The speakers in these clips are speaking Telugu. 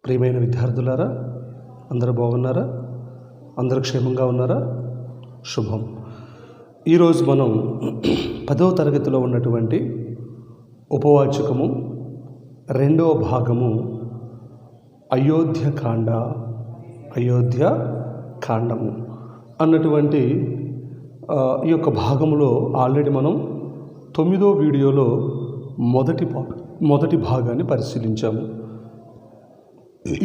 ప్రియమైన విద్యార్థులారా, అందరూ బాగున్నారా? అందరూ క్షేమంగా ఉన్నారా? శుభం. ఈరోజు మనం 10వ తరగతిలో ఉన్నటువంటి ఉపవాచకము 2వ భాగము అయోధ్యకాండము అన్నటువంటి ఈ యొక్క భాగంలో ఆల్రెడీ మనం 9వ వీడియోలో మొదటి భాగాన్ని పరిశీలించాము.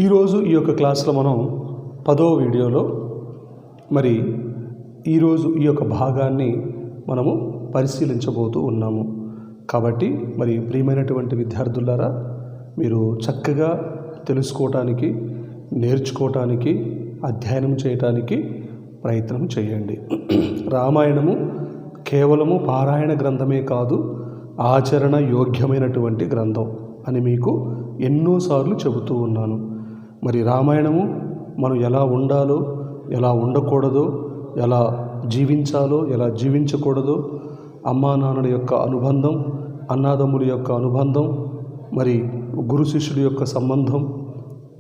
ఈరోజు ఈ యొక్క క్లాస్లో మనం 10వ వీడియోలో ఈరోజు ఈ యొక్క భాగాన్ని మనము పరిశీలించబోతూ ఉన్నాము. కాబట్టి ప్రియమైనటువంటి విద్యార్థులారా, మీరు చక్కగా తెలుసుకోవటానికి, నేర్చుకోవటానికి, అధ్యయనం చేయటానికి ప్రయత్నం చేయండి. రామాయణము కేవలము పారాయణ గ్రంథమే కాదు, ఆచరణ యోగ్యమైనటువంటి గ్రంథం అని మీకు ఎన్నోసార్లు చెబుతూ ఉన్నాను. రామాయణము మనం ఎలా ఉండాలో, ఎలా ఉండకూడదో, ఎలా జీవించాలో, ఎలా జీవించకూడదో, అమ్మా నాన్నల యొక్క అనుబంధం, అన్నాదమ్ముల యొక్క అనుబంధం, గురు శిష్యుల యొక్క సంబంధం,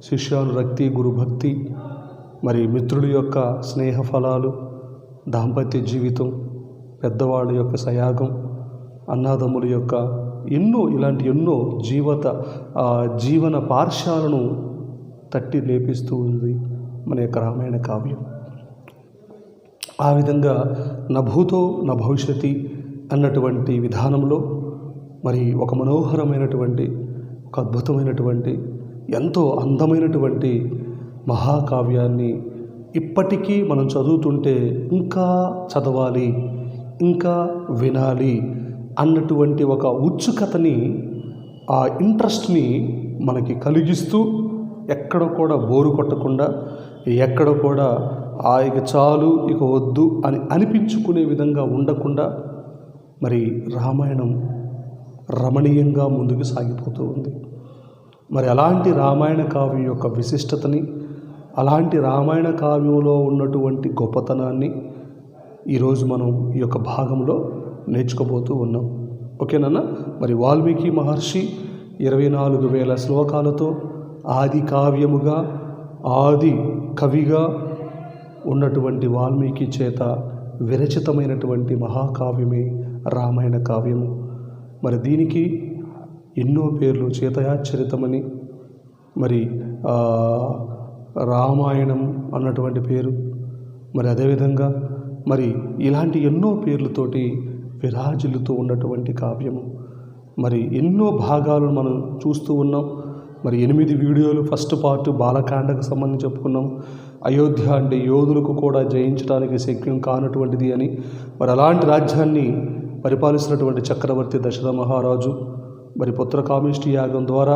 శిష్యానురక్తి, గురుభక్తి, మిత్రుల యొక్క స్నేహ ఫలాలు, దాంపత్య జీవితం, పెద్దవాళ్ళ యొక్క సయాగం, అన్నాదమ్ముల యొక్క ఇలాంటి ఎన్నో జీవన పార్శ్యాలను తట్టి లేపిస్తూ ఉంది మన యొక్క రామాయణ కావ్యం. ఆ విధంగా నభూతో న భవిష్యతి అన్నటువంటి విధానంలో ఒక మనోహరమైనటువంటి, ఒక అద్భుతమైనటువంటి, ఎంతో అందమైనటువంటి మహాకావ్యాన్ని ఇప్పటికీ మనం చదువుతుంటే ఇంకా చదవాలి, ఇంకా వినాలి అన్నటువంటి ఒక ఉత్సుకతని, ఆ ఇంట్రెస్ట్ని మనకి కలిగిస్తూ, ఎక్కడ కూడా బోరు కొట్టకుండా, ఎక్కడ కూడా ఇక చాలు, ఇక వద్దు అని అనిపించుకునే విధంగా ఉండకుండా రామాయణం రమణీయంగా ముందుకు సాగిపోతూ ఉంది. అలాంటి రామాయణ కావ్యం యొక్క విశిష్టతని, అలాంటి రామాయణ కావ్యంలో ఉన్నటువంటి గొప్పతనాన్ని ఈరోజు మనం ఈ యొక్క భాగంలో నేర్చుకోబోతూ ఉన్నాం. ఓకేనా? వాల్మీకి మహర్షి 24,000 శ్లోకాలతో ఆది కావ్యముగా, ఆది కవిగా ఉన్నటువంటి వాల్మీకి చేత విరచితమైనటువంటి మహాకావ్యమే రామాయణ కావ్యము. దీనికి ఎన్నో పేర్లు, చేతయాచరితమని, రామాయణం అన్నటువంటి పేరు, అదేవిధంగా ఇలాంటి ఎన్నో పేర్లతోటి విరాజిల్లుతూ ఉన్నటువంటి కావ్యము. ఎన్నో భాగాలను మనం చూస్తూ ఉన్నాం. 8 వీడియోలు ఫస్ట్ పార్ట్ బాలకాండకు సంబంధించి చెప్పుకున్నాం. అయోధ్య అంటే యోధులకు కూడా జయించడానికి శక్యం కానటువంటిది అని. అలాంటి రాజ్యాన్ని పరిపాలిస్తున్నటువంటి చక్రవర్తి దశరథ మహారాజు పుత్రకామేష్టి యాగం ద్వారా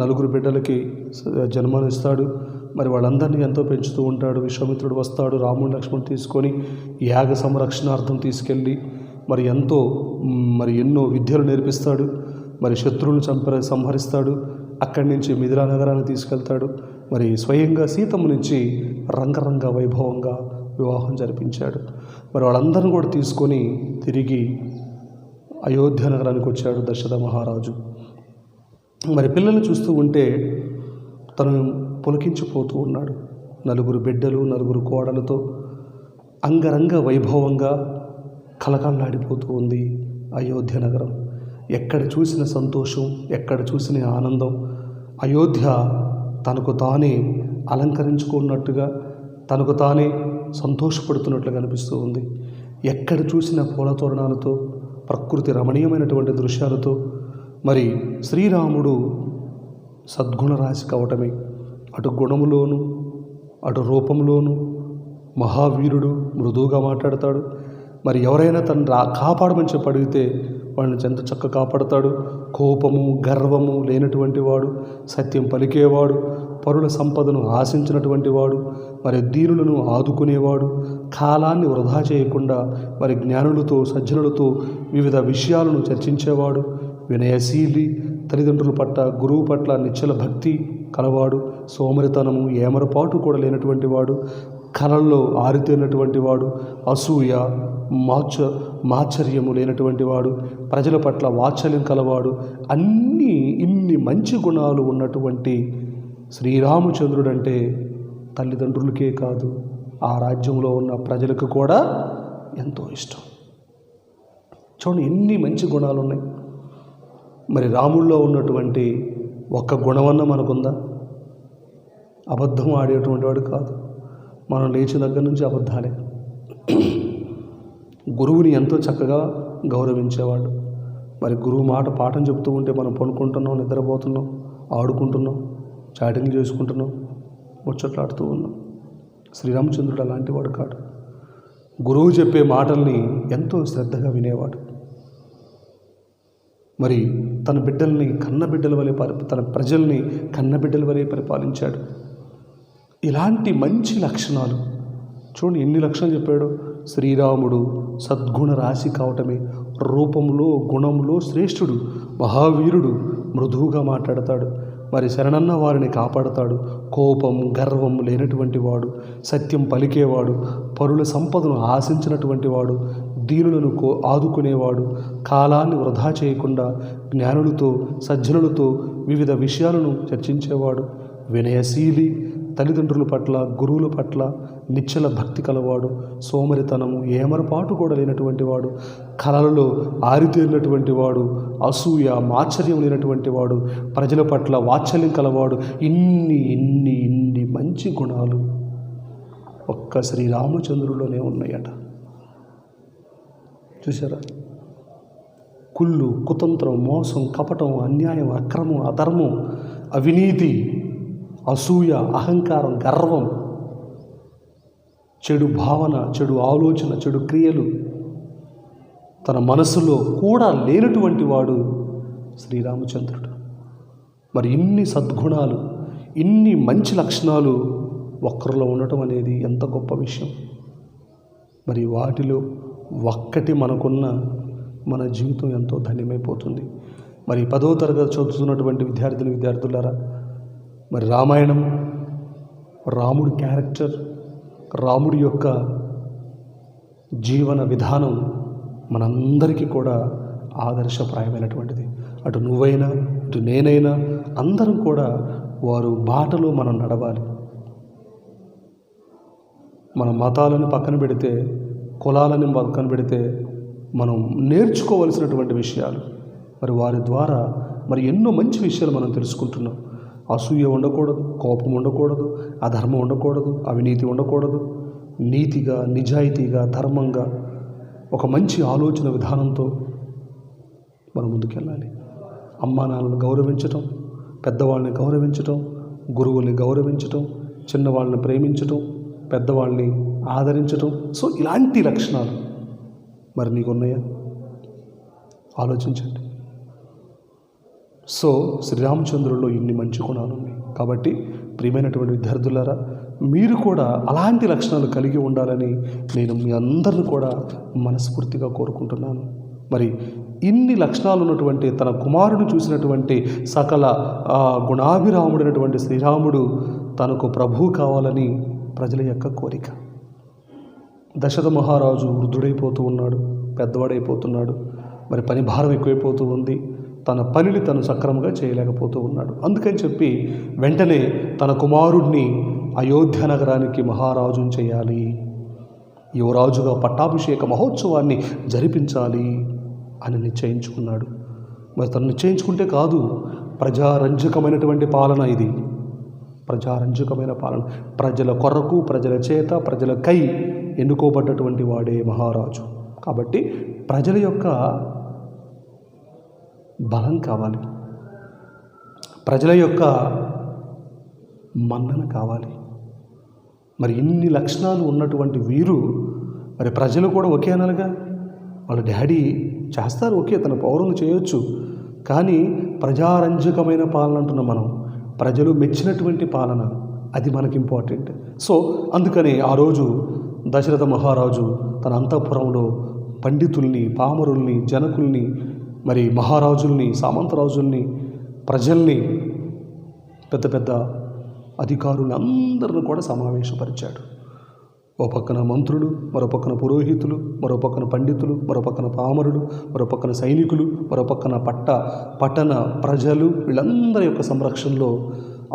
4 బిడ్డలకి జన్మనిస్తాడు. వాళ్ళందరినీ ఎంతో పెంచుతూ ఉంటాడు. విశ్వామిత్రుడు వస్తాడు, రాముడు లక్ష్మణుడు తీసుకొని యాగ సంరక్షణార్థం తీసుకెళ్ళి ఎంతో ఎన్నో విద్యలు నేర్పిస్తాడు. శత్రువులను సంహరిస్తాడు. అక్కడి నుంచి మిథిలా నగరాన్ని తీసుకెళ్తాడు. స్వయంగా సీతమ్మ నుంచి రంగరంగ వైభవంగా వివాహం జరిపించాడు. వాళ్ళందరిని కూడా తీసుకొని తిరిగి అయోధ్య నగరానికి వచ్చాడు దశరథ మహారాజు. పిల్లల్ని చూస్తూ ఉంటే తను పులకించిపోతూ ఉన్నాడు. 4 బిడ్డలు, 4 కోడలతో అంగరంగ వైభవంగా కలకల్లాడిపోతూ ఉంది అయోధ్య నగరం. ఎక్కడ చూసిన సంతోషం, ఎక్కడ చూసిన ఆనందం. అయోధ్య తనకు తానే అలంకరించుకున్నట్టుగా, తనకు తానే సంతోషపడుతున్నట్లుగా అనిపిస్తూ ఉంది. ఎక్కడ చూసిన పూల తోరణాలతో, ప్రకృతి రమణీయమైనటువంటి దృశ్యాలతో. శ్రీరాముడు సద్గుణరాశి కావటమే, అటు గుణములోను, అటు రూపంలోను మహావీరుడు, మృదువుగా మాట్లాడతాడు. ఎవరైనా తను కాపాడమని చెప్పి అడిగితే వాడిని ఎంత చక్కగా కాపాడతాడు. కోపము, గర్వము లేనటువంటి వాడు, సత్యం పలికేవాడు, పరుల సంపదను ఆశించినటువంటి వాడు, దీనులను ఆదుకునేవాడు, కాలాన్ని వృధా చేయకుండా జ్ఞానులతో, సజ్జనులతో వివిధ విషయాలను చర్చించేవాడు, వినయశీలి, తల్లిదండ్రుల పట్ల, గురువు పట్ల నిశ్చల భక్తి కలవాడు, సోమరితనము, ఏమరపాటు కూడా లేనటువంటి వాడు, కళల్లో ఆరితేరినటువంటి వాడు, అసూయ, మాత్సర్యము లేనటువంటి వాడు, ప్రజల పట్ల వాత్సల్యం కలవాడు, ఇన్ని మంచి గుణాలు ఉన్నటువంటి శ్రీరామచంద్రుడు అంటే తల్లిదండ్రులకే కాదు, ఆ రాజ్యంలో ఉన్న ప్రజలకు కూడా ఎంతో ఇష్టం. చూడండి ఎన్ని మంచి గుణాలు ఉన్నాయి. మరి రాముల్లో ఉన్నటువంటి ఒక్క గుణమన్న మనకుందా? అబద్ధం ఆడేటువంటి వాడు కాదు. మనం లేచిన దగ్గర నుంచి అబద్ధాలే. గురువుని ఎంతో చక్కగా గౌరవించేవాడు. మరి గురువు మాట పాఠం చెప్తూ ఉంటే మనం పనుకుంటున్నాం, నిద్రపోతున్నాం, ఆడుకుంటున్నాం, చాటింగ్ చేసుకుంటున్నాం, ముచ్చట్లాడుతూ ఉన్నాం. శ్రీరామచంద్రుడు అలాంటి వాడు కాడు. గురువు చెప్పే మాటల్ని ఎంతో శ్రద్ధగా వినేవాడు. మరి తన బిడ్డల్ని కన్నబిడ్డల వలె తన ప్రజల్ని కన్నబిడ్డల వలె పరిపాలించాడు. ఇలాంటి మంచి లక్షణాలు చూడండి, ఎన్ని లక్షణాలు చెప్పాడు. శ్రీరాముడు సద్గుణ రాశి కావటమే, రూపంలో గుణంలో శ్రేష్ఠుడు, మహావీరుడు, మృదువుగా మాట్లాడతాడు, మరి శరణన్న వారిని కాపాడతాడు, కోపం గర్వం లేనటువంటి వాడు, సత్యం పలికేవాడు, పరుల సంపదను ఆశించినటువంటి వాడు, దీనులను ఆదుకునేవాడు, కాలాన్ని వృధా చేయకుండా జ్ఞానులతో సజ్జనులతో వివిధ విషయాలను చర్చించేవాడు, వినయశీలి, తల్లిదండ్రుల పట్ల గురువుల పట్ల నిశ్చల భక్తి కలవాడు, సోమరితనము ఏమరపాటు కూడా లేనటువంటి వాడు, కళలలో ఆరితేరినటువంటి వాడు, అసూయ మాత్సర్యం లేనటువంటి వాడు, ప్రజల పట్ల వాత్సల్యం కలవాడు. ఇన్ని ఇన్ని ఇన్ని మంచి గుణాలు ఒక్క శ్రీరామచంద్రుడిలోనే ఉన్నాయట. చూసారా? కుళ్ళు, కుతంత్రం, మోసం, కపటం, అన్యాయం, అక్రమం, అధర్మం, అవినీతి, అసూయ, అహంకారం, గర్వం, చెడు భావన, చెడు ఆలోచన, చెడు క్రియలు తన మనసులో కూడా లేనటువంటి వాడు శ్రీరామచంద్రుడు. మరి ఇన్ని సద్గుణాలు, ఇన్ని మంచి లక్షణాలు ఒక్కరిలో ఉండటం అనేది ఎంత గొప్ప విషయం. మరి వాటిలో ఒక్కటి మనకున్న మన జీవితం ఎంతో ధన్యమైపోతుంది. మరి 10వ తరగతి చదువుతున్నటువంటి విద్యార్థులారా, మరి రామాయణం, రాముడి క్యారెక్టర్, రాముడి యొక్క జీవన విధానం మనందరికీ కూడా ఆదర్శప్రాయమైనటువంటిది. అటు నువ్వైనా ఇటు నేనైనా అందరం కూడా వారు బాటలో మనం నడవాలి. మన మతాలను పక్కన పెడితే, కులాలని పక్కన పెడితే, మనం నేర్చుకోవలసినటువంటి విషయాలు మరి వారి ద్వారా మరి ఎన్నో మంచి విషయాలు మనం తెలుసుకుంటున్నాం. అసూయ ఉండకూడదు, కోపం ఉండకూడదు, అధర్మం ఉండకూడదు, అవినీతి ఉండకూడదు, నీతిగా నిజాయితీగా ధర్మంగా ఒక మంచి ఆలోచన విధానంతో మనం ముందుకెళ్ళాలి. అమ్మా నాన్నలను గౌరవించటం, పెద్దవాళ్ళని గౌరవించటం, గురువుల్ని గౌరవించటం, చిన్నవాళ్ళని ప్రేమించటం, పెద్దవాళ్ళని ఆదరించటం. సో ఇలాంటి లక్షణాలు మరి నీకున్నాయా? ఆలోచించండి. సో శ్రీరామచంద్రుల్లో ఇన్ని మంచి గుణాలు ఉన్నాయి. కాబట్టి ప్రియమైనటువంటి విద్యార్థులారా, మీరు కూడా అలాంటి లక్షణాలు కలిగి ఉండాలని నేను మీ అందరిని కూడా మనస్ఫూర్తిగా కోరుకుంటున్నాను. మరి ఇన్ని లక్షణాలు ఉన్నటువంటి తన కుమారుడు చూసినటువంటి సకల గుణాభిరాముడైనటువంటి శ్రీరాముడు తనకు ప్రభువు కావాలని ప్రజల యొక్క కోరిక. దశరథ మహారాజు వృద్ధుడైపోతూ ఉన్నాడు, పెద్దవాడైపోతున్నాడు, మరి పని భారం ఎక్కువైపోతూ ఉంది, తన పనిని తను సక్రమంగా చేయలేకపోతూ ఉన్నాడు. అందుకని చెప్పి వెంటనే తన కుమారుడిని అయోధ్య నగరానికి మహారాజుని చేయాలి, యువరాజుగా పట్టాభిషేక మహోత్సవాన్ని జరిపించాలి అని నిశ్చయించుకున్నాడు. మరి తను నిశ్చయించుకుంటే కాదు, ప్రజారంజకమైనటువంటి పాలన ఇది. ప్రజారంజకమైన పాలన, ప్రజల కొరకు, ప్రజల చేత, ప్రజల కై ఎన్నుకోబడ్డటువంటి వాడే మహారాజు. కాబట్టి ప్రజల యొక్క బలం కావాలి, ప్రజల యొక్క మన్నన కావాలి. మరి ఇన్ని లక్షణాలు ఉన్నటువంటి వీరు మరి ప్రజలు కూడా ఒకే అనాలిగా. వాళ్ళ డాడీ చేస్తారు, ఓకే, తన పౌరులు చేయొచ్చు, కానీ ప్రజారంజకమైన పాలన అంటున్నాం మనం, ప్రజలు మెచ్చినటువంటి పాలన, అది మనకి ఇంపార్టెంట్. సో అందుకని ఆ రోజు దశరథ మహారాజు తన అంతఃపురంలో పండితుల్ని, పామరుల్ని, జనకుల్ని, మరి మహారాజుల్ని, సామంతరాజుల్ని, ప్రజల్ని, పెద్ద పెద్ద అధికారులు అందరిని కూడా సమావేశపరిచాడు. ఓ పక్కన మంత్రులు, మరో పక్కన పురోహితులు, మరో పక్కన పండితులు, మరో పక్కన పామరులు, మరో పక్కన సైనికులు, మరో పక్కన పట్టణ ప్రజలు, వీళ్ళందరి యొక్క సంరక్షణలో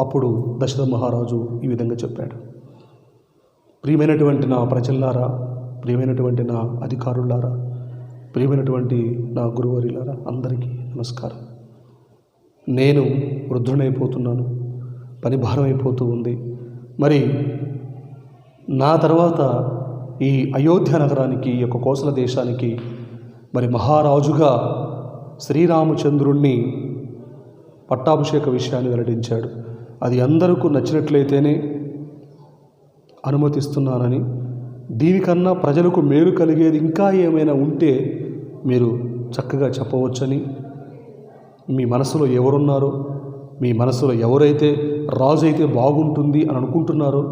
అప్పుడు దశరథ మహారాజు ఈ విధంగా చెప్పాడు: ప్రియమైనటువంటి నా ప్రజల్లారా, ప్రియమైనటువంటి నా అధికారులారా, ప్రియమైనటువంటి నా గురువర్యులారా, అందరికీ నమస్కారం. నేను వృద్ధుడైపోతున్నాను, పని భారం అయిపోతూ ఉంది. మరి నా తర్వాత ఈ అయోధ్య నగరానికి, ఈ యొక్క కోసల దేశానికి మరి మహారాజుగా శ్రీరామచంద్రుణ్ణి పట్టాభిషేక విషయాన్ని వెల్లడించాడు. అది అందరికీ నచ్చినట్లయితేనే అనుమతిస్తున్నానని, దీనికన్నా ప్రజలకు మేలు కలిగేది ఇంకా ఏమైనా ఉంటే మీరు చక్కగా చెప్పవచ్చని, మీ మనసులో ఎవరున్నారో, మీ మనసులో ఎవరైతే రాజు అయితే బాగుంటుంది అని అనుకుంటున్నారో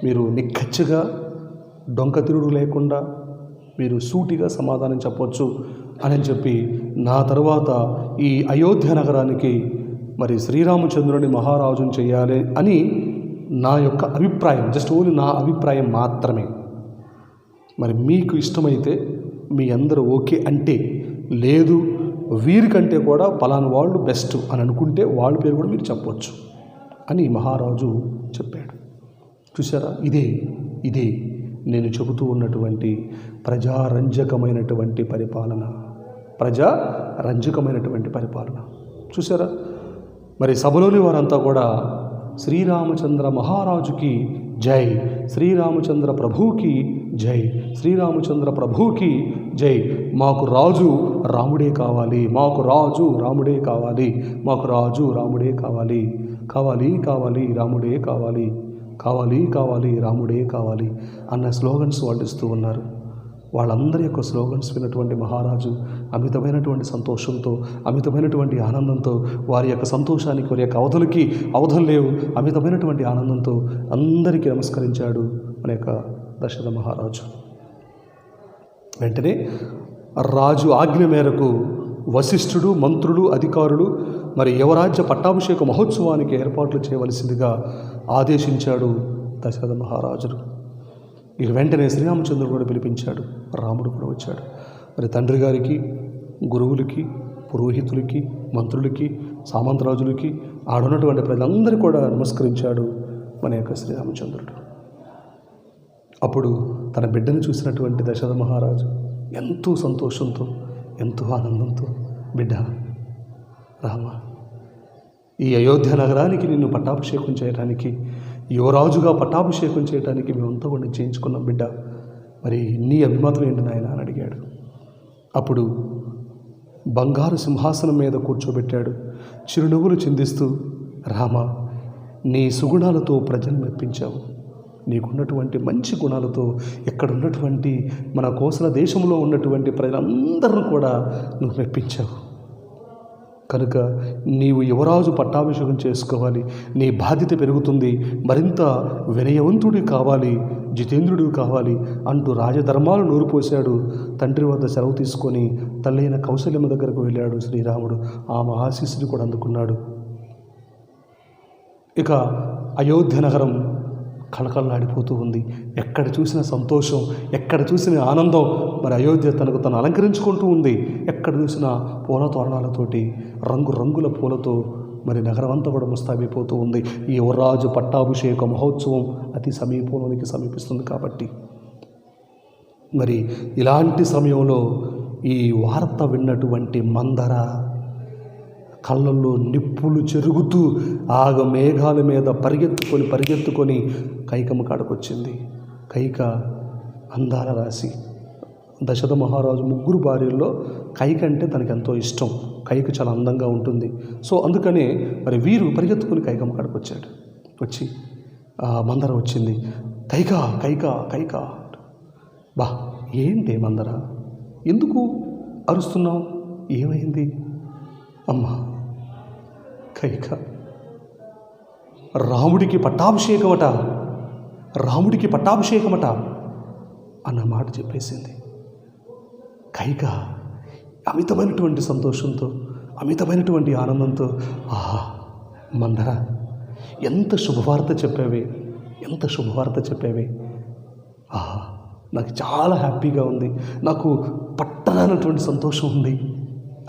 మీరు నిక్కచ్చిగా డొంక తిరుడు లేకుండా మీరు సూటిగా సమాధానం చెప్పవచ్చు అని చెప్పి, నా తరువాత ఈ అయోధ్య నగరానికి మరి శ్రీరామచంద్రుని మహారాజుని చేయాలి అని నా యొక్క అభిప్రాయం, జస్ట్ ఓన్లీ నా అభిప్రాయం మాత్రమే. మరి మీకు ఇష్టమైతే మీ అందరూ ఓకే అంటే, లేదు వీరికంటే కూడా పలానా వాళ్ళు బెస్ట్ అని అనుకుంటే వాళ్ళ పేరు కూడా మీరు చెప్పవచ్చు అని మహారాజు చెప్పాడు. చూసారా, ఇదే నేను చెబుతూ ఉన్నటువంటి ప్రజారంజకమైనటువంటి పరిపాలన. చూసారా, మరి సభలోని వారంతా కూడా శ్రీరామచంద్ర మహారాజుకి జై, శ్రీరామచంద్ర ప్రభువుకి జై, శ్రీరామచంద్ర ప్రభువుకి జై, మాకు రాజు రాముడే కావాలి, మాకు రాజు రాముడే కావాలి, మాకు రాజు రాముడే కావాలి, కావాలి కావాలి రాముడే కావాలి, కావాలి కావాలి రాముడే కావాలి అన్న స్లోగన్స్ వాళ్ళు ఇస్తూ ఉన్నారు. వాళ్ళందరి యొక్క స్లోగన్స్ విన్నటువంటి మహారాజు అమితమైనటువంటి సంతోషంతో, అమితమైనటువంటి ఆనందంతో, వారి యొక్క సంతోషానికి, వారి యొక్క అవధులు లేవు, అమితమైనటువంటి ఆనందంతో అందరికీ నమస్కరించాడు మన యొక్క దశరథ మహారాజు. వెంటనే రాజు ఆజ్ఞ మేరకు వశిష్ఠుడు, మంత్రులు, అధికారులు మరి యువరాజ్య పట్టాభిషేక మహోత్సవానికి ఏర్పాట్లు చేయవలసిందిగా ఆదేశించాడు దశరథ మహారాజు. ఇక వెంటనే శ్రీరామచంద్రుడు కూడా పిలిపించాడు, రాముడు కూడా వచ్చాడు. మరి తండ్రి గారికి, గురువులకి, పురోహితులకి, మంత్రులకి, సామంతరాజులకి, ఆడున్నటువంటి ప్రజలందరూ కూడా నమస్కరించాడు మన యొక్క శ్రీరామచంద్రుడు. అప్పుడు తన బిడ్డను చూసినటువంటి దశరథ మహారాజు ఎంతో సంతోషంతో, ఎంతో ఆనందంతో, బిడ్డ రామ, ఈ అయోధ్య నగరానికి నిన్ను పట్టాభిషేకం చేయడానికి, యువరాజుగా పట్టాభిషేకం చేయడానికి మేమంతా కూడా చేయించుకున్నాం బిడ్డ, మరి నీ అభిమతం ఏంటి నాయన అని అడిగాడు. అప్పుడు బంగారు సింహాసనం మీద కూర్చోబెట్టాడు, చిరునవ్వులు చిందిస్తూ, రామ, నీ సుగుణాలతో ప్రజలు మెప్పించావు, నీకున్నటువంటి మంచి గుణాలతో ఎక్కడున్నటువంటి మన కోసల దేశంలో ఉన్నటువంటి ప్రజలందరూ కూడా నువ్వు మెప్పించావు. కనుక నీవు యువరాజు పట్టాభిషేకం చేసుకోవాలి, నీ బాధ్యత పెరుగుతుంది, మరింత వినయవంతుడి కావాలి, జితేంద్రుడు కావాలి అంటూ రాజధర్మాలు నూరుపోశాడు. తండ్రి వద్ద సెలవు తీసుకొని తల్లైన కౌశల్యమ్మ దగ్గరకు వెళ్ళాడు శ్రీరాముడు. ఆమె ఆశీస్సులు కూడా అందుకున్నాడు. ఇక అయోధ్య నగరం కళకళలాడిపోతూ ఉంది. ఎక్కడ చూసిన సంతోషం, ఎక్కడ చూసిన ఆనందం. మరి అయోధ్య తనకు తను అలంకరించుకుంటూ ఉంది. ఎక్కడ చూసిన పూల తోరణాలతోటి, రంగుల పూలతో మరి నగరం అంతా కూడా ముస్తాబైపోతూ ఉంది. ఈ యువరాజు పట్టాభిషేక మహోత్సవం అతి సమీపంలోనికి సమీపిస్తుంది కాబట్టి మరి ఇలాంటి సమయంలో ఈ వార్త విన్నటువంటి మందర కళ్ళల్లో నిప్పులు చెరుగుతూ ఆగ మేఘాల మీద పరిగెత్తుకొని కైకమ్మ కాడకొచ్చింది. కైక అందాల రాశి. దశరథ మహారాజు ముగ్గురు భార్యల్లో కైక అంటే తనకు ఎంతో ఇష్టం. కైక చాలా అందంగా ఉంటుంది. సో అందుకనే మరి వీరు పరిగెత్తుకొని కైకమ్మ కాడకొచ్చాడు. వచ్చి మందర వచ్చింది. కైక కైక కైక. బా, ఏంటి మందర, ఎందుకు అరుస్తున్నావు, ఏమైంది? అమ్మా కైక, రాముడికి పట్టాభిషేకమట అన్న మాట చెప్పేసింది. కైక అమితమైనటువంటి సంతోషంతో, అమితమైనటువంటి ఆనందంతో, ఆహా మందర, ఎంత శుభవార్త చెప్పావే, ఆహా నాకు చాలా హ్యాపీగా ఉంది, నాకు పట్టనటువంటి సంతోషం ఉంది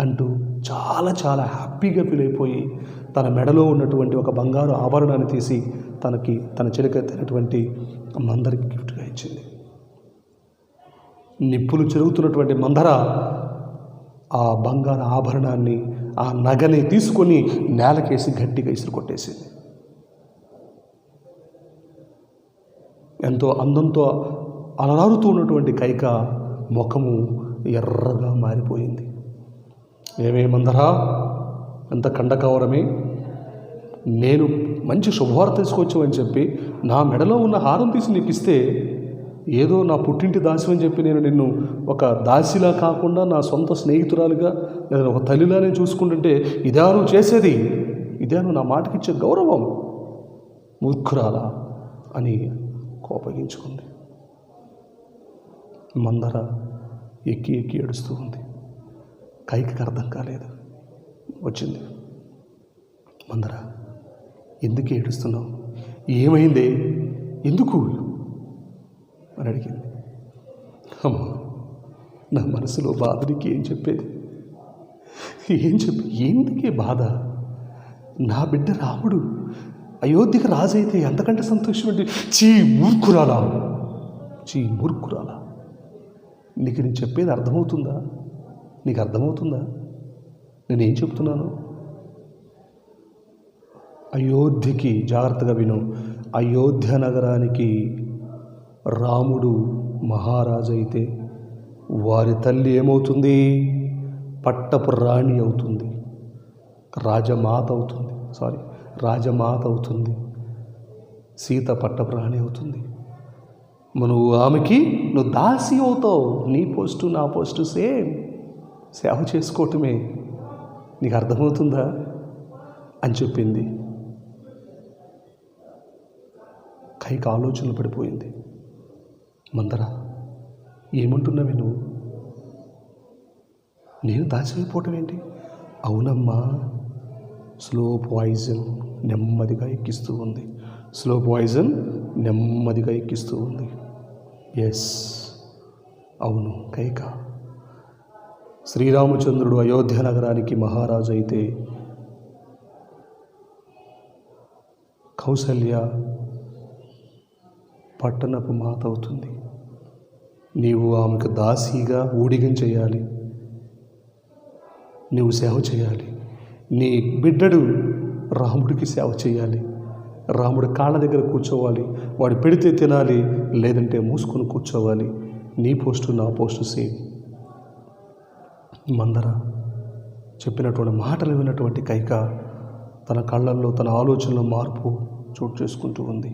అంటూ చాలా హ్యాపీగా ఫీల్ అయిపోయి తన మెడలో ఉన్నటువంటి ఒక బంగారు ఆభరణాన్ని తీసి తన చిలకెత్తినటువంటి మందరికి గిఫ్ట్గా ఇచ్చింది. నిప్పులు చెరుగుతున్నటువంటి మందర ఆ బంగారు ఆభరణాన్ని, ఆ నగని తీసుకొని నేలకేసి గట్టిగా ఇసురు కొట్టేసింది. ఎంతో అందంతో అలరారుతూ ఉన్నటువంటి కైక ముఖము ఎర్రగా మారిపోయింది. ఏమే మందరా, ఎంత కండకవరమే, నేను మంచి శుభవార్త తీసుకొచ్చామని చెప్పి నా మెడలో ఉన్న హారం తీసి నీకు ఇస్తే ఏదో నా పుట్టింటి దాసి అని చెప్పి నేను నిన్ను ఒక దాసిలా కాకుండా నా సొంత స్నేహితురాలుగా లేదా ఒక తల్లిలా నేను చూసుకుంటుంటే ఇదా నువ్వు చేసేది? ఇదే నువ్వు నా మాటకిచ్చే గౌరవం? మూర్ఖురాలా అని కోపగించుకుంది. మందర ఎక్కి ఎక్కి ఏడుస్తూ ఉంది. కైకి అర్థం కాలేదు. వచ్చింది. మందర, ఎందుకు ఏడుస్తున్నావు? ఏమైంది? ఎందుకు అని అడిగింది. అమ్మ, నా మనసులో బాధనికి ఏం చెప్పేది? ఎందుకే బాధ? నా బిడ్డ రాముడు అయోధ్యకి రాజైతే ఎంతకంటే సంతోషం అంటే మూర్ఖురాలా, మూర్ఖురాలా. నీకు నేను చెప్పేది అర్థమవుతుందా? నీకు అర్థమవుతుందా నేనేం చెప్తున్నాను? అయోధ్యకి, జాగ్రత్తగా విను, అయోధ్య నగరానికి రాముడు మహారాజు అయితే వారి తల్లి ఏమవుతుంది? పట్టపు రాణి అవుతుంది, రాజమాత అవుతుంది. సీత పట్టపు రాణి అవుతుంది. నువ్వు దాసి అవుతావు. నీ పోస్టు నా పోస్టు సేమ్, సేవ చేసుకోవటమే. నీకు అర్థమవుతుందా అని చెప్పింది. కైకి ఆలోచనలు పడిపోయింది. మందర, ఏమంటున్నావి నువ్వు? నేను దాచిపోవటం ఏంటి? అవునమ్మా, స్లో పాయిజన్ నెమ్మదిగా ఎక్కిస్తూ ఉంది. ఎస్, అవును కైక. శ్రీరామచంద్రుడు అయోధ్య నగరానికి మహారాజు అయితే కౌసల్య పట్టణపు మాత అవుతుంది. నీవు ఆమెకు దాసిగా ఊడిగం చేయాలి, నీవు సేవ చేయాలి. నీ బిడ్డడు రాముడికి సేవ చేయాలి. రాముడి కాళ్ళ దగ్గర కూర్చోవాలి. వాడు పెడితే తినాలి, లేదంటే మూసుకొని కూర్చోవాలి. నీ పోస్టు నా పోస్టు సేమ్. మందర చెప్పినటువంటి మాటలు విన్నటువంటి కైక తన కళ్ళల్లో, తన ఆలోచనలో మార్పు చోటు చేసుకుంటూ ఉంది.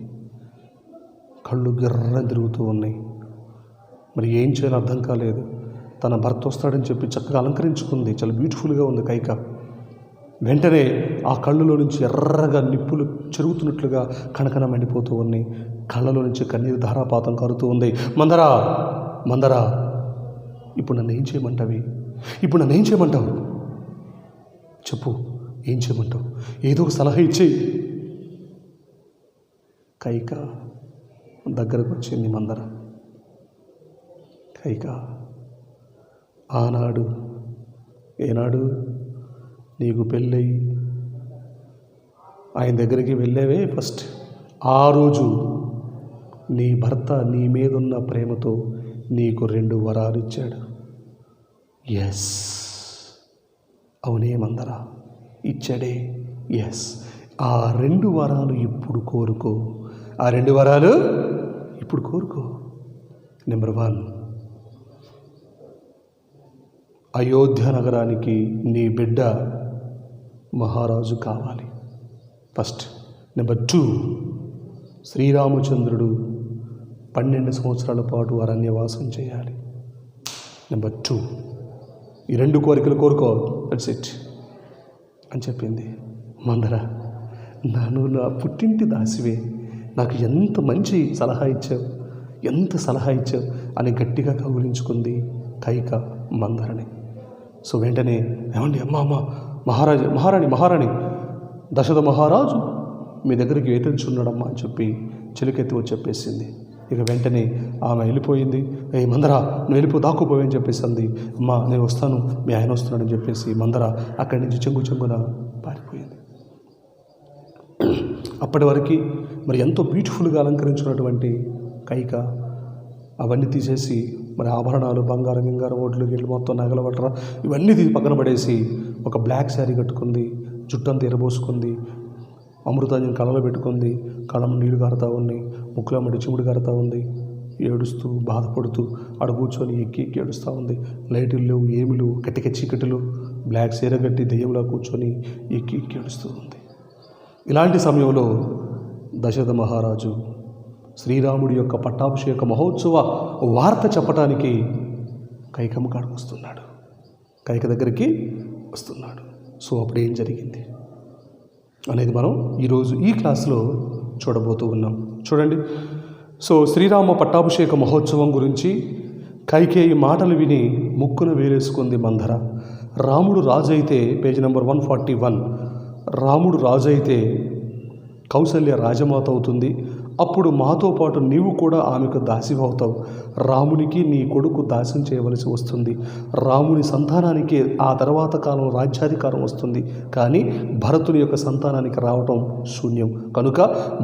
కళ్ళు గిర్ర తిరుగుతూ ఉన్నాయి. మరి ఏం చేయాలో అర్థం కాలేదు. తన భర్త వస్తాడని చెప్పి చక్కగా అలంకరించుకుంది. చాలా బ్యూటిఫుల్గా ఉంది కైక. వెంటనే ఆ కళ్ళులో నుంచి ఎర్రగా నిప్పులు చెరుగుతున్నట్లుగా కణకణ మండిపోతూ ఉన్నాయి. కళ్ళలో నుంచి కన్నీరు ధారాపాతం కారుతూ ఉంది. మందరా, ఇప్పుడు నన్ను ఏం చేయమంటావు? చెప్పు, ఏం చేయమంటావు? ఏదో ఒక సలహా ఇచ్చేయి. కైక దగ్గరకు వచ్చింది మందర. కైక, ఏనాడు నీకు పెళ్ళయి ఆయన దగ్గరికి వెళ్ళేవే ఫస్ట్, ఆ రోజు నీ భర్త నీ మీదున్న ప్రేమతో నీకు 2 వరాలు ఇచ్చాడు. ఎస్, అవునే మందర, ఇచ్చాడే. ఎస్, ఆ 2 వరాలు ఇప్పుడు కోరుకో. నెంబర్ 1, అయోధ్య నగరానికి నీ బిడ్డ మహారాజు కావాలి. ఫస్ట్. నెంబర్ 2, శ్రీరామచంద్రుడు 12 సంవత్సరాల పాటు అరణ్యవాసం చేయాలి. నెంబర్ 2, ఈ 2 కోరికలు కోరుకో. దట్స్ ఇట్ అని చెప్పింది. మందర, నా పుట్టింటి దాసివే, నాకు ఎంత మంచి సలహా ఇచ్చావు అని గట్టిగా కౌగిలించుకుంది కైక మందరని. సో వెంటనే, ఏమండి అమ్మ, మహారాణి, దశరథ మహారాజు మీ దగ్గరికి వేతరించున్నాడమ్మా అని చెప్పి చిలుకెత్తి వచ్చి చెప్పేసింది. ఇక వెంటనే ఆమె వెళ్ళిపోయింది. మందర, నువ్వు వెళ్ళిపో, దాక్కుపోవని చెప్పేసి అంది. అమ్మా, నేను వస్తాను, మీ ఆయన వస్తున్నాడని చెప్పేసి మందర అక్కడి నుంచి చెంగున పారిపోయింది. అప్పటి వరకు మరి ఎంతో బ్యూటిఫుల్గా అలంకరించినటువంటి కైక అవన్నీ తీసేసి మరి ఆభరణాలు, బంగారం, గింగారం, ఓట్లు గిట్లు మొత్తం నగల బట్టర ఇవన్నీ తీసి పక్కన పడేసి ఒక బ్లాక్ శారీ కట్టుకుంది, జుట్టంతా ఎరబోసుకుంది, అమృతాంజన్ కళ్ళలో పెట్టుకుంది, కళ్ళం నీళ్లు కారుతూ ఉన్నాయి, ముక్కులమ్మడి చిముడు కారుతూ ఉంది, ఏడుస్తూ బాధపడుతూ ఆడ కూర్చొని ఎక్కి ఎక్కి ఏడుస్తూ ఉంది. లైట్లు లేవు, ఏమి లేవు, కట్టిక చీకటిలో బ్లాక్ చీర కట్టి దెయ్యంలా కూర్చొని ఎక్కి ఎక్కి ఏడుస్తూ ఉంది. ఇలాంటి సమయంలో దశరథ మహారాజు శ్రీరాముడి యొక్క పట్టాభిషేక మహోత్సవ వార్త చెప్పడానికి కైకమ్మ కాడికి వస్తున్నాడు, కైక దగ్గరికి వస్తున్నాడు. సో అప్పుడు ఏం జరిగింది అనేది మనం ఈరోజు ఈ క్లాస్లో చూడబోతూ ఉన్నాం. చూడండి. సో శ్రీరామ పట్టాభిషేక మహోత్సవం గురించి కైకేయి మాటలు విని ముక్కున వేలేసుకుంది మందర. రాముడు రాజు అయితే, పేజ్ నెంబర్ 141, రాముడు రాజు అయితే కౌసల్య రాజమాత అవుతుంది. అప్పుడు మాతో పాటు నీవు కూడా ఆమెకు దాసివవుతావు. రామునికి నీ కొడుకు దాస్యం చేయవలసి వస్తుంది. రాముని సంతానానికి ఆ తర్వాత కాలం రాజ్యాధికారం వస్తుంది. కానీ భరతుని యొక్క సంతానానికి రావటం శూన్యం. కనుక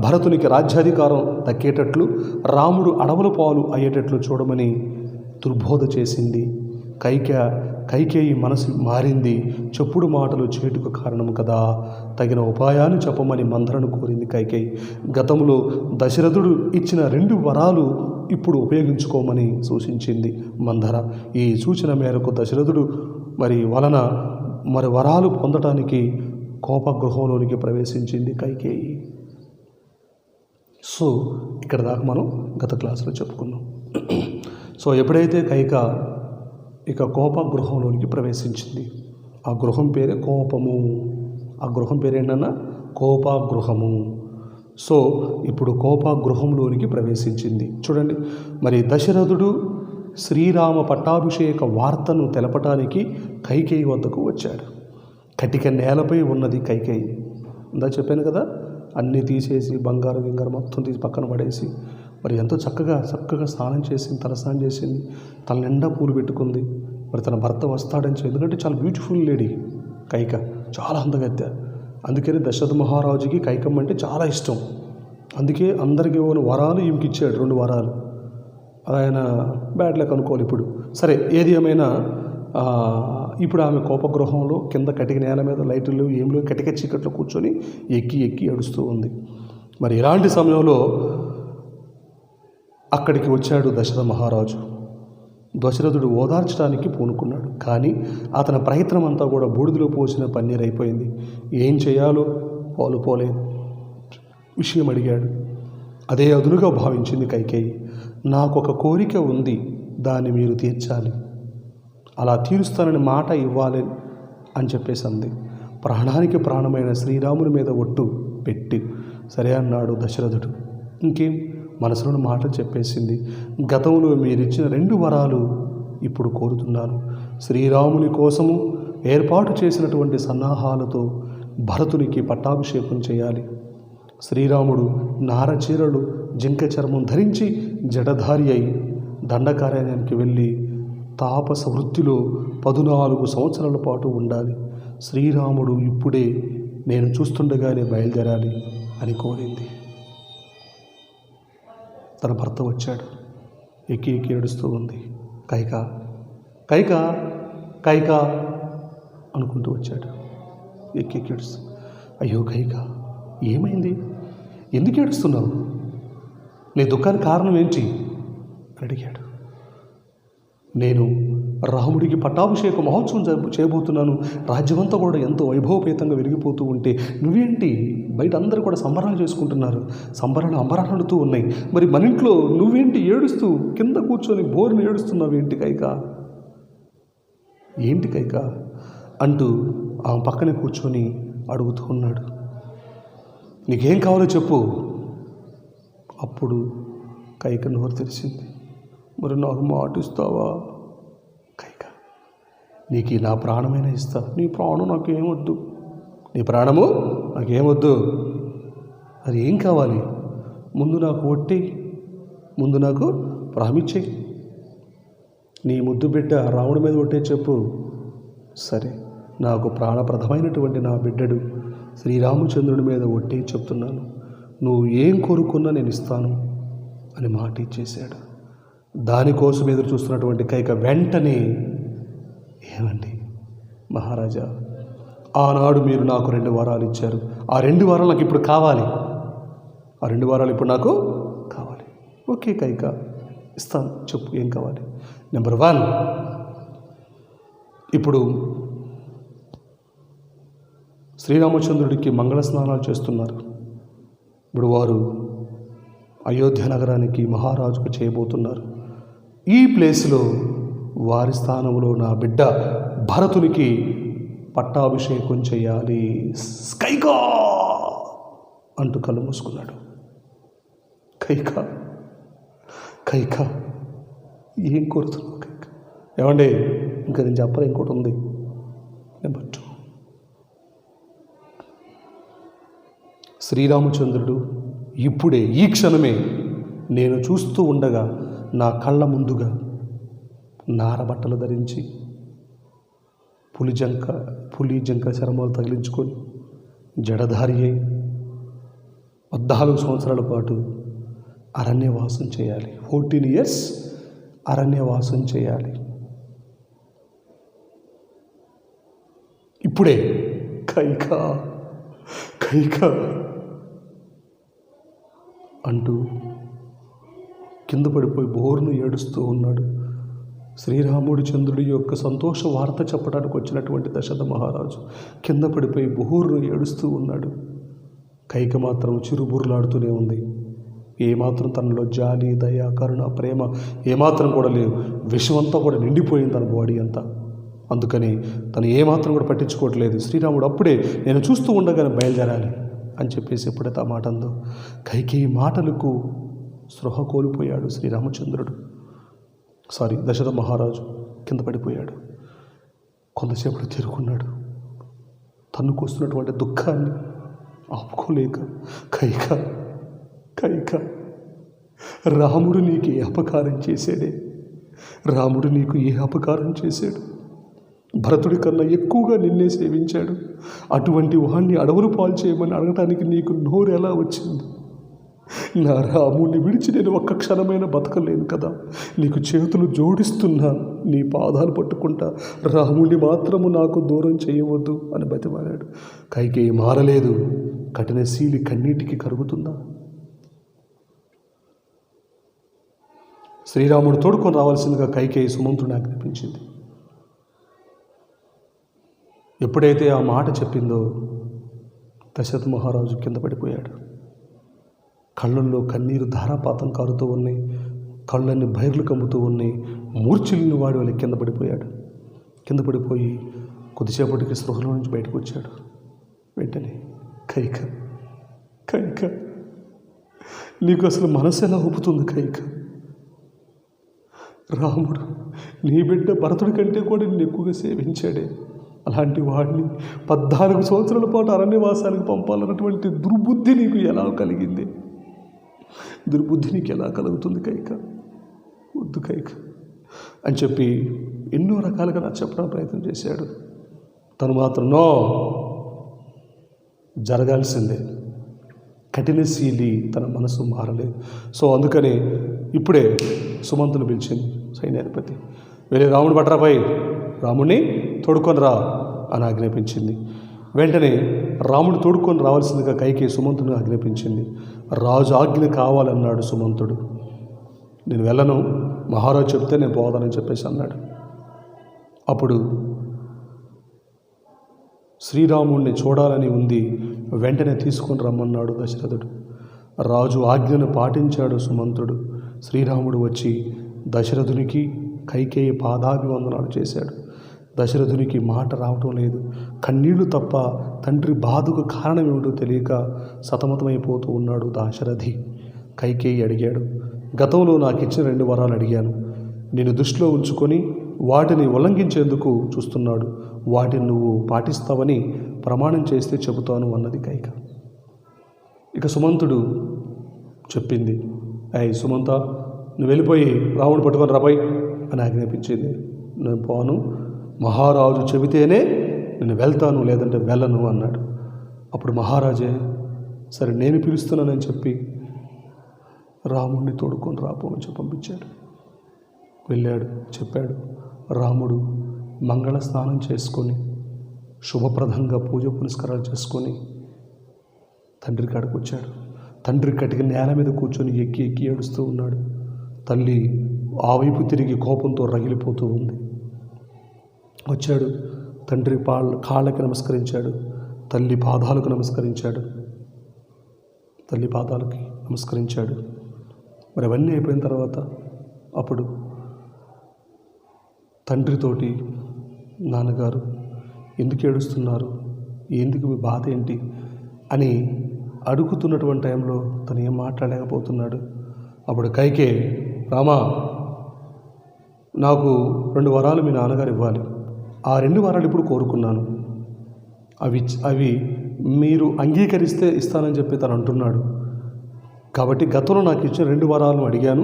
భరతునికి రాజ్యాధికారం దక్కేటట్లు, రాముడు అడవుల పాలు అయ్యేటట్లు చూడమని దుర్బోధ చేసింది. కైకేయి మనసు మారింది. చెప్పుడు మాటలు చేటుకు కారణం కదా, తగిన ఉపాయాన్ని చెప్పమని మందరను కోరింది కైకేయి. గతంలో దశరథుడు ఇచ్చిన 2 వరాలు ఇప్పుడు ఉపయోగించుకోమని సూచించింది మందర. ఈ సూచన మేరకు దశరథుడు మరి వరాలు పొందటానికి కోపగృహంలోనికి ప్రవేశించింది కైకేయి. సో ఇక్కడ దాకా మనం గత క్లాసులో చెప్పుకున్నాం. సో ఎప్పుడైతే కైక ఇక కోపగృహంలోనికి ప్రవేశించింది, ఆ గృహం పేరే కోపము. ఆ గృహం పేరేంటన్నా కోపగృహము. సో ఇప్పుడు కోపగృహంలోనికి ప్రవేశించింది. చూడండి. మరి దశరథుడు శ్రీరామ పట్టాభిషేక వార్తను తెలపటానికి కైకేయి వద్దకు వచ్చాడు. కటిక నేలపై ఉన్నది కైకేయి. ఇందా చెప్పాను కదా, అన్నీ తీసేసి బంగారం గింగారం మొత్తం తీసి పక్కన పడేసి మరి ఎంతో చక్కగా స్నానం చేసింది, తలస్నానం చేసింది, తల నిండా పూలు పెట్టుకుంది. మరి తన భర్త వస్తాడని ఎందుకంటే చాలా బ్యూటిఫుల్ లేడీ కైక, చాలా అందగత్య. అందుకని దశరథ మహారాజుకి కైకమ్మ అంటే చాలా ఇష్టం. అందుకే అందరికీ వరాలు ఈమెకి ఇచ్చాడు, 2 వరాలు. ఆయన బ్యాడ్ లక్ అనుకోవాలి ఇప్పుడు. సరే, ఏది ఏమైనా ఇప్పుడు ఆమె కోపగృహంలో కింద కటిక నేల మీద లైట్లు ఏం లేవు, కటిక చీకట్లో కూర్చొని ఎక్కి ఎక్కి ఏడుస్తూ ఉంది. మరి ఇలాంటి సమయంలో అక్కడికి వచ్చాడు దశరథ మహారాజు. దశరథుడు ఓదార్చడానికి పూనుకున్నాడు. కానీ అతని ప్రయత్నం అంతా కూడా బూడిదలో పోసిన పన్నీర్ అయిపోయింది. ఏం చేయాలో పోలేదు. విషయం అడిగాడు. అదే అదునుగా భావించింది కైకేయి. నాకొక కోరిక ఉంది, దాన్ని మీరు తీర్చాలి, అలా తీరుస్తానని మాట ఇవ్వాలి అని చెప్పేసి అంది. ప్రాణానికి ప్రాణమైన శ్రీరాముని మీద ఒట్టు పెట్టి సరే అన్నాడు దశరథుడు. ఇంకేం, మనసులోని మాటలు చెప్పేసింది. గతంలో మీరిచ్చిన 2 వరాలు ఇప్పుడు కోరుతున్నాను. శ్రీరాముని కోసము ఏర్పాటు చేసినటువంటి సన్నాహాలతో భరతునికి పట్టాభిషేకం చేయాలి. శ్రీరాముడు నారచీరలు, జింక చర్మం ధరించి జడధారి అయి దండకార్యానికి వెళ్ళి తాపస వృత్తిలో 14 సంవత్సరాల పాటు ఉండాలి. శ్రీరాముడు ఇప్పుడే నేను చూస్తుండగానే బయలుదేరాలి అని కోరింది. తన భర్త వచ్చాడు. ఎక్కి ఎక్కి ఏడుస్తూ ఉంది. కైక అనుకుంటూ వచ్చాడు. ఎక్కి ఎక్కి ఏడుస్తూ, అయ్యో కైక, ఏమైంది, ఎందుకు ఏడుస్తున్నావు, నీ దుఃఖానికి కారణం ఏంటి అని అడిగాడు. నేను రాముడికి పట్టాభిషేక మహోత్సవం చేయబోతున్నాను. రాజ్యమంతా కూడా ఎంతో వైభవపేతంగా వెలిగిపోతూ ఉంటే నువ్వేంటి, బయట అందరూ కూడా సంబరాలు చేసుకుంటున్నారు, సంబరాలు అంబరాడుతూ ఉన్నాయి. మరి మన ఇంట్లో నువ్వేంటి ఏడుస్తూ కింద కూర్చొని బోరుని ఏడుస్తున్నావు ఏంటి కైక అంటూ ఆమె పక్కనే కూర్చొని అడుగుతూ ఉన్నాడు. నీకేం కావాలో చెప్పు. అప్పుడు కైక నోరు తెరిచింది. మరి నాకు మాట ఇస్తావా కైక? నీకు నా ప్రాణమైనా ఇస్తా. నీ ప్రాణం నాకేమొద్దు, నీ ప్రాణము నాకేమొద్దు. అది ఏం కావాలి? ముందు నాకు ఒట్టేయి, ముందు నాకు ప్రామిచ్చేయి. నీ ముద్దు బిడ్డ రాముడి మీద ఒట్టే చెప్పు. సరే, నాకు ప్రాణప్రదమైనటువంటి నా బిడ్డడు శ్రీరామచంద్రుడి మీద ఒట్టే చెప్తున్నాను. నువ్వు ఏం కోరుకున్నా నేను ఇస్తాను అని మాట ఇచ్చేశాడు. దానికోసం ఎదురు చూస్తున్నటువంటి కైక వెంటనే, ఏమండి మహారాజా, ఆనాడు మీరు నాకు 2 వారాలు ఇచ్చారు, ఆ 2 వారాలు నాకు ఇప్పుడు కావాలి, ఆ 2 వారాలు ఇప్పుడు నాకు కావాలి. ఓకే కైక, ఇస్తాను, చెప్పు ఏం కావాలి. నెంబర్ 1, ఇప్పుడు శ్రీరామచంద్రుడికి మంగళ స్నానాలు చేస్తున్నారు. ఇప్పుడు వారు అయోధ్య నగరానికి మహారాజుకు చేయబోతున్నారు. ఈ ప్లేస్లో వారి స్థానంలో నా బిడ్డ భరతునికి పట్టాభిషేకం చేయాలి. కైకా అంటూ కళ్ళు మూసుకున్నాడు. కైక కైక ఏం కోరుతున్నావు కైక? ఏమండి, ఇంకా నేను చెప్పాలి, ఇంకోటి ఉంది. నెంబర్ 2, శ్రీరామచంద్రుడు ఇప్పుడే ఈ క్షణమే నేను చూస్తూ ఉండగా నా కళ్ళ ముందుగా నారబట్టలు ధరించి పులి జంక చర్మాలు తగిలించుకొని జడధారి అయి 14 సంవత్సరాల పాటు అరణ్యవాసం చేయాలి. 14 years అరణ్యవాసం చేయాలి. ఇప్పుడే కైక కైక అంటూ కింద పడిపోయి బోరును ఏడుస్తూ ఉన్నాడు. శ్రీరాముడి యొక్క సంతోష వార్త చెప్పడానికి వచ్చినటువంటి దశరథ మహారాజు కింద పడిపోయి బోరును ఏడుస్తూ ఉన్నాడు. కైక మాత్రం చిరుబుర్లాడుతూనే ఉంది. ఏమాత్రం తనలో జాలి, దయ, కరుణ, ప్రేమ ఏమాత్రం కూడా లేవు. విషమంతా కూడా నిండిపోయింది తన బాడీ అంతా. అందుకని తను ఏమాత్రం కూడా పట్టించుకోవట్లేదు. శ్రీరాముడు అప్పుడే నేను చూస్తూ ఉండగానే బయలుదేరాలి అని చెప్పేసి ఎప్పుడైతే ఆ మాట అందో, కైకేయి మాటలకు స్పృహ కోల్పోయాడు శ్రీరామచంద్రుడు. దశరథ మహారాజు కింద పడిపోయాడు. కొంతసేపటి చేరుకున్నాడు. తన్నుకొస్తున్నటువంటి దుఃఖాన్ని ఆపుకోలేక, కైక కైక రాముడు నీకు ఏ అపకారం చేశాడే? రాముడు నీకు ఏ అపకారం చేశాడు? భరతుడి కన్నా ఎక్కువగా నిన్నే సేవించాడు. అటువంటి వాణ్ణి అడవులు పాలు చేయమని అడగటానికి నీకు నోరు ఎలా వచ్చింది? నా రాముడిని విడిచి నేను ఒక్క క్షణమైన బతకలేను కదా. నీకు చేతులు జోడిస్తున్నా, నీ పాదాలు పట్టుకుంటా, రాముడిని మాత్రము నాకు దూరం చేయవద్దు అని బతిమాలాడు. కైకేయి మారలేదు. కఠిన శీలి కన్నీటికి కరుగుతుందా? శ్రీరాముడు తోడుకొని రావాల్సిందిగా కైకేయి సుమంతుడిని ఆజ్ఞాపించింది. ఎప్పుడైతే ఆ మాట చెప్పిందో దశరథ మహారాజు కింద పడిపోయాడు. కళ్ళల్లో కన్నీరు ధారాపాతం కారుతూ ఉన్నాయి. కళ్ళన్ని బైర్లు కమ్ముతూ ఉన్నాయి. మూర్ఛిల్లిన వాడు వాళ్ళకి కింద పడిపోయాడు. కింద పడిపోయి కొద్దిసేపటికి స్పృహలో నుంచి బయటకు వచ్చాడు. వెంటనే కైక కైక నీకు అసలు మనసు ఎలా ఒప్పుతుంది కైక? రాముడు నీ బిడ్డ భరతుడి కంటే కూడా నిన్ను ఎక్కువగా సేవించాడే. అలాంటి వాడిని 14 సంవత్సరాల పాటు అరణ్యవాసానికి పంపాలన్నటువంటి దుర్బుద్ధి నీకు ఎలా కలిగింది? దుర్బుద్ధి నీకు ఎలా కలుగుతుంది కైక? వద్దు కైక అని చెప్పి ఎన్నో రకాలుగా నాకు చెప్పడానికి ప్రయత్నం చేశాడు. తను మాత్రం నో, జరగాల్సిందే. కఠినశీలి, తన మనసు మారలేదు. అందుకని ఇప్పుడే సుమంతుని పిలిచింది సైన్యాధిపతి. వెళ్ళి రాముడు పట్టరాపై రాముడిని తోడుకొని రా అని ఆజ్ఞాపించింది. వెంటనే రాముడు తోడుకొని రావాల్సిందిగా కైకేయి సుమంతుని ఆజ్ఞాపించింది. రాజు ఆజ్ఞ కావాలన్నాడు సుమంతుడు. నేను వెళ్ళను, మహారాజు చెప్తే నేను పోదానని చెప్పేసి అన్నాడు. అప్పుడు శ్రీరాముడిని చూడాలని ఉంది, వెంటనే తీసుకొని రమ్మన్నాడు దశరథుడు. రాజు ఆజ్ఞను పాటించాడు సుమంతుడు. శ్రీరాముడు వచ్చి దశరథునికి కైకేయి పాదాభివందనాలు చేశాడు. దశరథునికి మాట రావటం లేదు. కన్నీళ్లు తప్ప తండ్రి బాధకు కారణం ఏమిటో తెలియక సతమతమైపోతూ ఉన్నాడు దాశరథి. కైకేయి అడిగాడు, గతంలో నాకు ఇచ్చిన 2 వరాలు అడిగాను, నేను దృష్టిలో ఉంచుకొని వాటిని ఉల్లంఘించేందుకు చూస్తున్నాడు. వాటిని నువ్వు పాటిస్తావని ప్రమాణం చేస్తే చెబుతాను అన్నది కైక. ఇక సుమంతుడు చెప్పింది, సుమంత నువ్వు వెళ్ళిపోయి రాముడు పట్టుకొని రాబాయ్ అని ఆజ్ఞాపించింది. నేను పోను, మహారాజు చెబితేనే నేను వెళ్తాను, లేదంటే వెళ్ళను అన్నాడు. అప్పుడు మహారాజే సరే నేను పిలుస్తున్నానని చెప్పి రాముడిని తోడుకొని రాపోమని చెప్పి పంపించాడు. వెళ్ళాడు, చెప్పాడు. రాముడు మంగళ స్నానం చేసుకొని శుభప్రదంగా పూజ పునస్కారాలు చేసుకొని తండ్రి కాడికి వచ్చాడు. తండ్రి కటికి నేల మీద కూర్చొని ఎక్కి ఎక్కి ఏడుస్తూ ఉన్నాడు. తల్లి ఆ వైపు తిరిగి కోపంతో రగిలిపోతూ ఉంది. వచ్చాడు, తండ్రి కాళ్ళకి నమస్కరించాడు, తల్లి పాదాలకు నమస్కరించాడు. తల్లి పాదాలకి నమస్కరించాడు. మరి అవన్నీ అయిపోయిన తర్వాత అప్పుడు తండ్రితోటి, నాన్నగారు ఎందుకు ఏడుస్తున్నారు, ఎందుకు మీ బాధ ఏంటి అని అడుగుతున్నటువంటి టైంలో తను ఏం మాట్లాడలేకపోతున్నాడు. అప్పుడు కైకే, రామా నాకు 2 వరాలు మీ నాన్నగారు ఇవ్వాలి, ఆ 2 వరాలు ఇప్పుడు కోరుకున్నాను, అవి మీరు అంగీకరిస్తే ఇస్తానని చెప్పి తను అంటున్నాడు. కాబట్టి గతంలో నాకు ఇచ్చిన 2 వరాలను అడిగాను,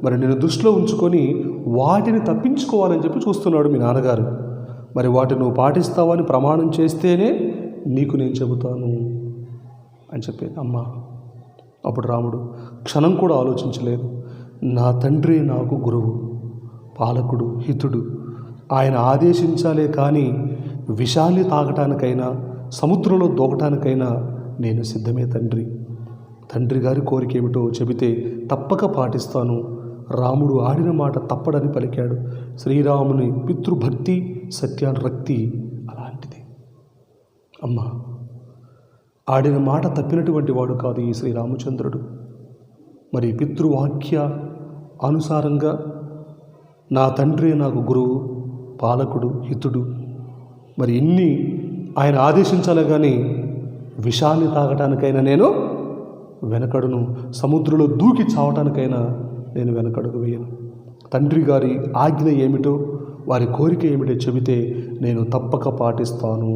మరి నేను దృష్టిలో ఉంచుకొని వాటిని తప్పించుకోవాలని చెప్పి చూస్తున్నాడు మీ నాన్నగారు. మరి వాటిని నువ్వు పాటిస్తావని ప్రమాణం చేస్తేనే నీకు నేను చెబుతాను అని చెప్పేది అమ్మ. అప్పుడు రాముడు క్షణం కూడా ఆలోచించలేదు. నా తండ్రి నాకు గురువు, పాలకుడు, హితుడు. ఆయన ఆదేశించాలే కానీ విషాన్ని తాగటానికైనా సముద్రంలో దూకటానికైనా నేను సిద్ధమే తండ్రి. తండ్రి గారి కోరిక ఏమిటో చెబితే తప్పక పాటిస్తాను. రాముడు ఆడిన మాట తప్పడని పలికాడు. శ్రీరాముని పితృభక్తి సత్యానురక్తి అలాంటిది. అమ్మ ఆడిన మాట తప్పినటువంటి వాడు కాదు ఈ శ్రీరామచంద్రుడు. మరి పితృవాక్య అనుసారంగా నా తండ్రి నాకు గురువు, పాలకుడు, హితుడు. మరి ఇన్ని ఆయన ఆదేశించాలి కానీ విషాన్ని తాగటానికైనా నేను వెనకడును, సముద్రంలో దూకి చావటానికైనా నేను వెనకడుగు వేయను. తండ్రి గారి ఆజ్ఞ ఏమిటో, వారి కోరిక ఏమిటో చెబితే నేను తప్పక పాటిస్తాను.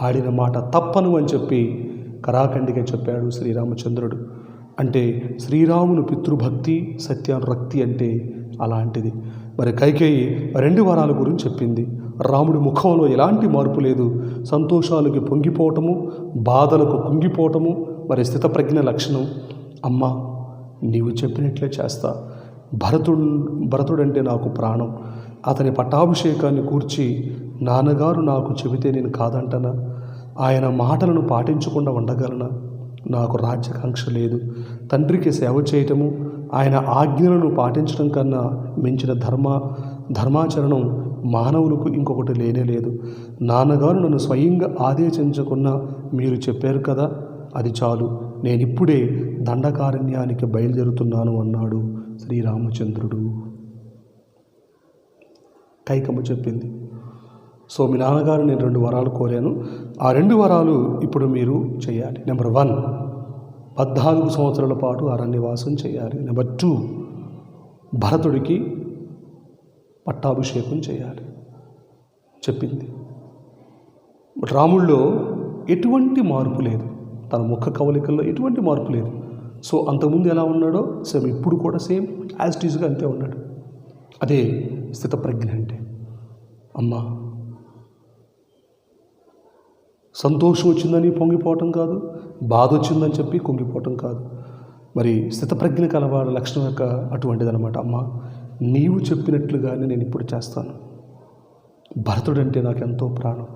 ఆడిన మాట తప్పను అని చెప్పి కరాఖండిగా చెప్పాడు శ్రీరామచంద్రుడు. అంటే శ్రీరాముని పితృభక్తి సత్యానురక్తి అంటే అలాంటిది. మరి కైకేయి 2 వరాల గురించి చెప్పింది. రాముడి ముఖంలో ఎలాంటి మార్పు లేదు. సంతోషాలకి పొంగిపోవటము, బాధలకు కుంగిపోవటము మరి స్థితప్రజ్ఞ లక్షణం. అమ్మ నీవు చెప్పినట్లే చేస్తా. భరతుడంటే నాకు ప్రాణం. అతని పట్టాభిషేకాన్ని కూర్చి నాన్నగారు నాకు చెబితే నేను కాదంటనా? ఆయన మాటలను పాటించకుండా ఉండగలనా? నాకు రాజ్యాకాంక్ష లేదు. తండ్రికి సేవ చేయటము, ఆయన ఆజ్ఞలను పాటించడం కన్నా మించిన ధర్మాచరణం మానవులకు ఇంకొకటి లేనే లేదు. నాన్నగారు నన్ను స్వయంగా ఆదేశించకున్నా మీరు చెప్పారు కదా, అది చాలు. నేనిప్పుడే దండకారణ్యానికి బయలుదేరుతున్నాను అన్నాడు శ్రీరామచంద్రుడు. కైకమ్మ చెప్పింది, సో మీ నాన్నగారు నేను 2 వరాలు కోరాను, ఆ 2 వరాలు ఇప్పుడు మీరు చేయాలి. నెంబర్ 1 14 సంవత్సరాల పాటు అరణ్యవాసం చేయాలి. నెంబర్ 2 భరతుడికి పట్టాభిషేకం చేయాలి చెప్పింది. రాముల్లో ఎటువంటి మార్పు లేదు, తన ముఖ కవలికల్లో ఎటువంటి మార్పు లేదు. సో అంతకుముందు ఎలా ఉన్నాడో సేమ్ ఇప్పుడు కూడా సేమ్ యాజ్ ఇట్ ఈజ్గా అంతే ఉన్నాడు. అదే స్థితప్రజ్ఞ అంటే. అమ్మ సంతోషం వచ్చిందని పొంగిపోవటం కాదు, బాధ వచ్చిందని చెప్పి కుంగిపోవటం కాదు. మరి స్థితప్రజ్ఞ కలవాడ లక్షణం యొక్క అటువంటిదనమాట. అమ్మ నీవు చెప్పినట్లుగానే నేను ఇప్పుడు చేస్తాను. భరతుడంటే నాకెంతో ప్రాణం,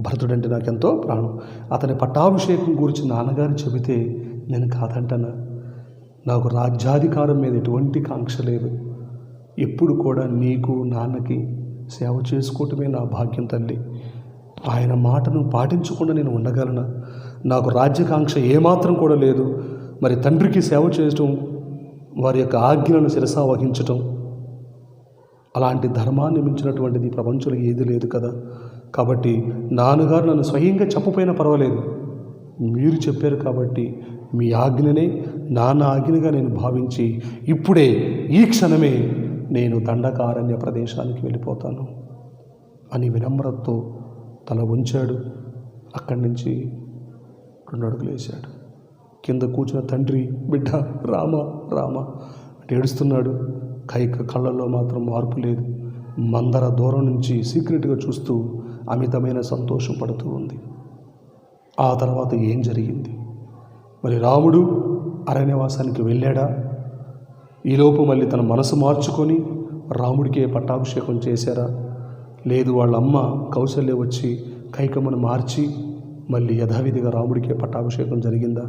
భరతుడంటే నాకెంతో ప్రాణం. అతని పట్టాభిషేకం గురించి నాన్నగారు చెబితే నేను కాదంటనా? నాకు రాజ్యాధికారం మీద ఎటువంటి కాంక్ష లేదు. ఎప్పుడు కూడా నీకు నాన్నకి సేవ చేసుకోవటమే నా భాగ్యం తల్లి. ఆయన మాటను పాటించకుండా నేను ఉండగలనా? నాకు రాజ్యాకాంక్ష ఏమాత్రం కూడా లేదు. మరి తండ్రికి సేవ చేయటం, వారి యొక్క ఆజ్ఞలను శిరసా వహించటం, అలాంటి ధర్మాన్ని మించినటువంటిది ప్రపంచంలో ఏది లేదు కదా. కాబట్టి నాన్నగారు నన్ను స్వయంగా చెప్పపోయినా పర్వాలేదు, మీరు చెప్పారు కాబట్టి మీ ఆజ్ఞనే నాన్న ఆజ్ఞగా నేను భావించి ఇప్పుడే ఈ క్షణమే నేను దండకారణ్య ప్రదేశానికి వెళ్ళిపోతాను అని వినమ్రతతో తల ఉంచాడు. అక్కడి నుంచి 2 అడుగులు వేశాడు. కింద కూర్చున్న తండ్రి, బిడ్డ రామ రామ అంటే ఏడుస్తున్నాడు. కైక కళ్ళల్లో మాత్రం మార్పు లేదు. మందర దూరం నుంచి సీక్రెట్గా చూస్తూ అమితమైన సంతోషం పడుతూ ఉంది. ఆ తర్వాత ఏం జరిగింది మరి రాముడు అరణ్యవాసానికి వెళ్ళాడా? ఈలోపు మళ్ళీ తన మనసు మార్చుకొని రాముడికే పట్టాభిషేకం చేశారా? లేదు, వాళ్ళ అమ్మ కౌసల్య వచ్చి కైకమ్మను మార్చి మళ్ళీ యథావిధిగా రాముడికే పట్టాభిషేకం జరిగిందా?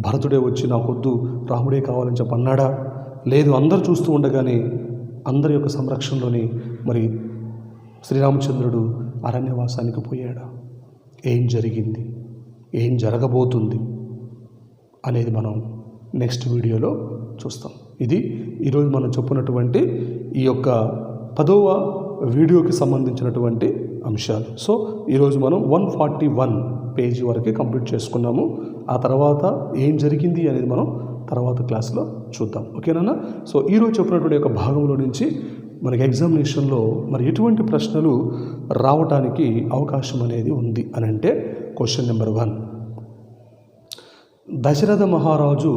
భరతుడే వచ్చి నాకొద్దు రాముడే కావాలని చెప్పి అన్నాడా? లేదు, అందరు చూస్తూ ఉండగానే అందరి యొక్క సంరక్షణలోనే మరి శ్రీరామచంద్రుడు అరణ్యవాసానికి పోయాడా? ఏం జరిగింది, ఏం జరగబోతుంది అనేది మనం నెక్స్ట్ వీడియోలో చూస్తాం. ఇది ఈరోజు మనం చెప్పుకున్నటువంటి ఈ యొక్క 10వ వీడియోకి సంబంధించినటువంటి అంశాలు. సో ఈరోజు మనం 141 పేజీ వరకే కంప్లీట్ చేసుకున్నాము. ఆ తర్వాత ఏం జరిగింది అనేది మనం తర్వాత క్లాస్లో చూద్దాం. ఓకేనా? సో ఈరోజు చెప్పినటువంటి యొక్క భాగంలో నుంచి మనకి ఎగ్జామినేషన్లో మరి ఎటువంటి ప్రశ్నలు రావటానికి అవకాశం అనేది ఉంది అని అంటే క్వశ్చన్ నెంబర్ 1, దశరథ మహారాజు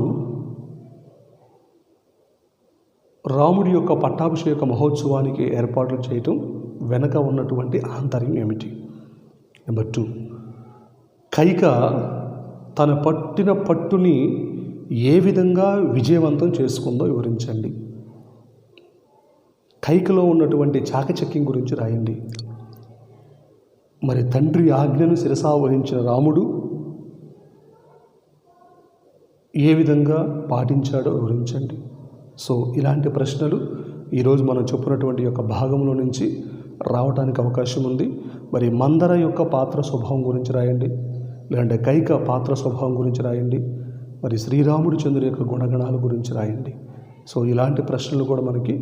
రాముడి యొక్క పట్టాభిషేక మహోత్సవానికి ఏర్పాట్లు చేయటం వెనక ఉన్నటువంటి ఆంతర్యం ఏమిటి? నెంబర్ 2, కైక తన పట్టిన పట్టుని ఏ విధంగా విజయవంతం చేసుకుందో వివరించండి. కైకలో ఉన్నటువంటి చాకచక్యం గురించి రాయండి. మరి తండ్రి ఆజ్ఞను శిరసావహించిన రాముడు ఏ విధంగా పాటించాడో వివరించండి. సో ఇలాంటి ప్రశ్నలు ఈరోజు మనం చెప్పుకున్నటువంటి యొక్క భాగంలో నుంచి రావడానికి అవకాశం ఉంది. మరి మందర యొక్క పాత్ర స్వభావం గురించి రాయండి, లేదంటే కైక పాత్ర స్వభావం గురించి రాయండి, మరి శ్రీరాముడి యొక్క గుణగణాల గురించి రాయండి. సో ఇలాంటి ప్రశ్నలు కూడా మనకి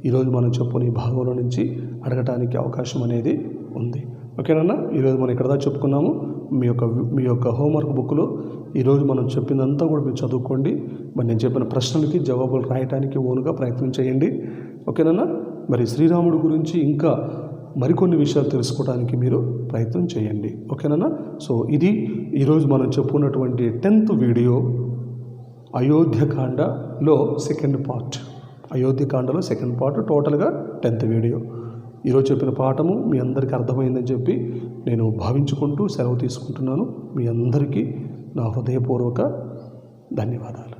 ఈరోజు మనం చెప్పుకునే ఈ భాగంలో నుంచి అడగటానికి అవకాశం అనేది ఉంది. ఓకేనా? ఈరోజు మనం ఇక్కడ దాకా చెప్పుకున్నాము. మీ యొక్క హోంవర్క్ బుక్లో ఈరోజు మనం చెప్పిందంతా కూడా మీరు చదువుకోండి. మరి నేను చెప్పిన ప్రశ్నలకి జవాబులు రాయడానికి ఓనుగా ప్రయత్నం చేయండి. ఓకేనా? మరి శ్రీరాముడి గురించి ఇంకా మరికొన్ని విషయాలు తెలుసుకోవడానికి మీరు ప్రయత్నం చేయండి. ఓకేనా? సో ఇది ఈరోజు మనం చెప్పుకున్నటువంటి 10th వీడియో, అయోధ్యకాండలో సెకండ్ పార్ట్. అయోధ్యకాండలో సెకండ్ పార్ట్, టోటల్గా 10th వీడియో. ఈరోజు చెప్పిన పాఠము మీ అందరికీ అర్థమైందని చెప్పి నేను భావించుకుంటూ సెలవు తీసుకుంటున్నాను. మీ అందరికీ నా హృదయపూర్వక ధన్యవాదాలు.